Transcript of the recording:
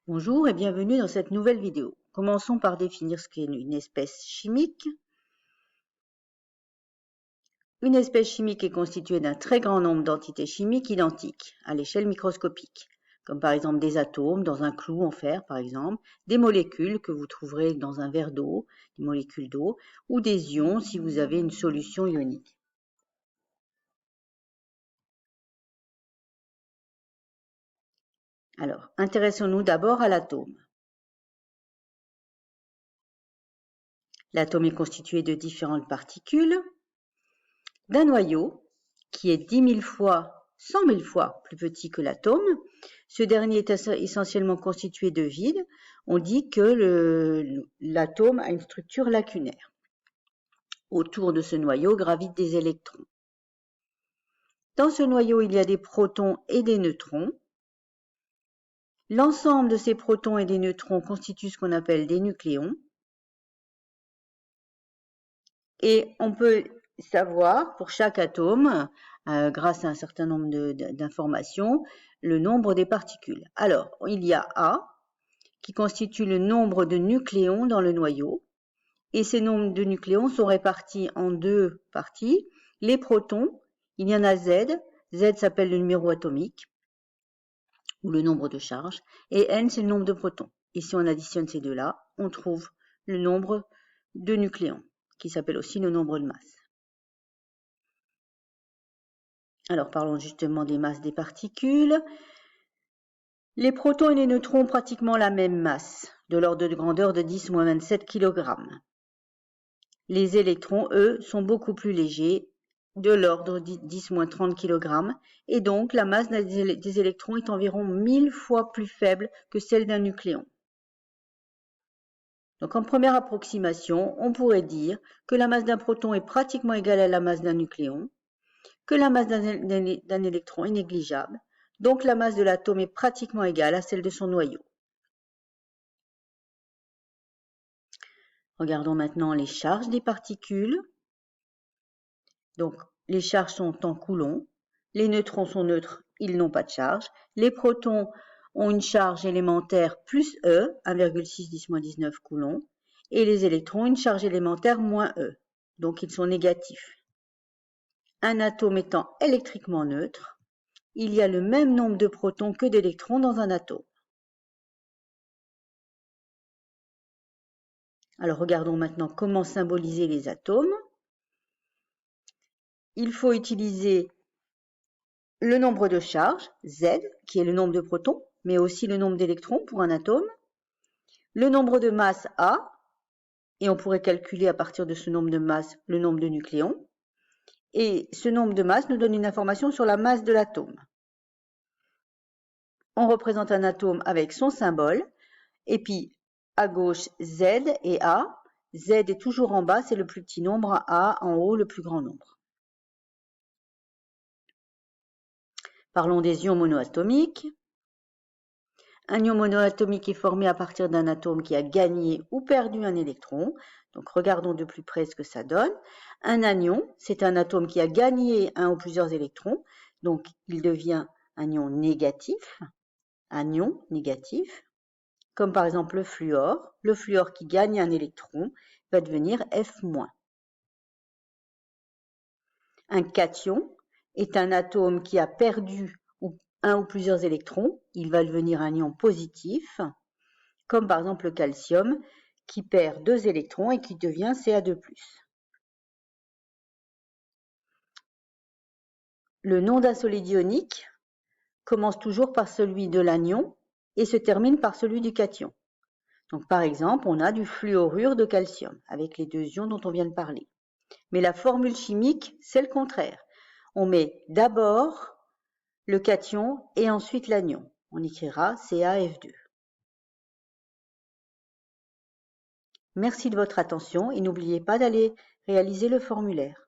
Bonjour et bienvenue dans cette nouvelle vidéo. Commençons par définir ce qu'est une espèce chimique. Une espèce chimique est constituée d'un très grand nombre d'entités chimiques identiques à l'échelle microscopique, comme par exemple des atomes dans un clou en fer par exemple, des molécules que vous trouverez dans un verre d'eau, des molécules d'eau, ou des ions si vous avez une solution ionique. Alors, intéressons-nous d'abord à l'atome. L'atome est constitué de différentes particules, d'un noyau qui est 10 000 fois, 100 000 fois plus petit que l'atome. Ce dernier est essentiellement constitué de vide. On dit que l'atome a une structure lacunaire. Autour de ce noyau gravitent des électrons. Dans ce noyau, il y a des protons et des neutrons. L'ensemble de ces protons et des neutrons constitue ce qu'on appelle des nucléons. Et on peut savoir pour chaque atome, grâce à un certain nombre d'informations, le nombre des particules. Alors, il y a A, qui constitue le nombre de nucléons dans le noyau, et ces nombres de nucléons sont répartis en deux parties. Les protons, il y en a Z, Z s'appelle le numéro atomique, ou le nombre de charges, et N c'est le nombre de protons. Et si on additionne ces deux-là, on trouve le nombre de nucléons, qui s'appelle aussi le nombre de masse. Alors parlons justement des masses des particules. Les protons et les neutrons ont pratiquement la même masse, de l'ordre de grandeur de 10-27 kg. Les électrons, eux, sont beaucoup plus légers, de l'ordre de 10-30 kg, et donc la masse des électrons est environ 1000 fois plus faible que celle d'un nucléon. Donc en première approximation, on pourrait dire que la masse d'un proton est pratiquement égale à la masse d'un nucléon, que la masse d'un électron est négligeable, donc la masse de l'atome est pratiquement égale à celle de son noyau. Regardons maintenant les charges des particules. Donc les charges sont en coulombs, les neutrons sont neutres, ils n'ont pas de charge, les protons ont une charge élémentaire plus E, 1,6 10-19 coulombs, et les électrons une charge élémentaire moins E, donc ils sont négatifs. Un atome étant électriquement neutre, il y a le même nombre de protons que d'électrons dans un atome. Alors regardons maintenant comment symboliser les atomes. Il faut utiliser le nombre de charges, Z, qui est le nombre de protons, mais aussi le nombre d'électrons pour un atome, le nombre de masses A, et on pourrait calculer à partir de ce nombre de masses le nombre de nucléons, et ce nombre de masses nous donne une information sur la masse de l'atome. On représente un atome avec son symbole, et puis à gauche Z et A. Z est toujours en bas, c'est le plus petit nombre, A en haut, le plus grand nombre. Parlons des ions monoatomiques. Un ion monoatomique est formé à partir d'un atome qui a gagné ou perdu un électron. Donc regardons de plus près ce que ça donne. Un anion, c'est un atome qui a gagné un ou plusieurs électrons. Donc il devient un ion négatif. Anion négatif. Comme par exemple le fluor. Le fluor qui gagne un électron va devenir F-. Un cation est un atome qui a perdu un ou plusieurs électrons, il va devenir un ion positif, comme par exemple le calcium qui perd 2 électrons et qui devient Ca2+. Le nom d'un solide ionique commence toujours par celui de l'anion et se termine par celui du cation. Donc par exemple, on a du fluorure de calcium avec les deux ions dont on vient de parler. Mais la formule chimique, c'est le contraire. On met d'abord le cation et ensuite l'anion. On écrira CaF2. Merci de votre attention et n'oubliez pas d'aller réaliser le formulaire.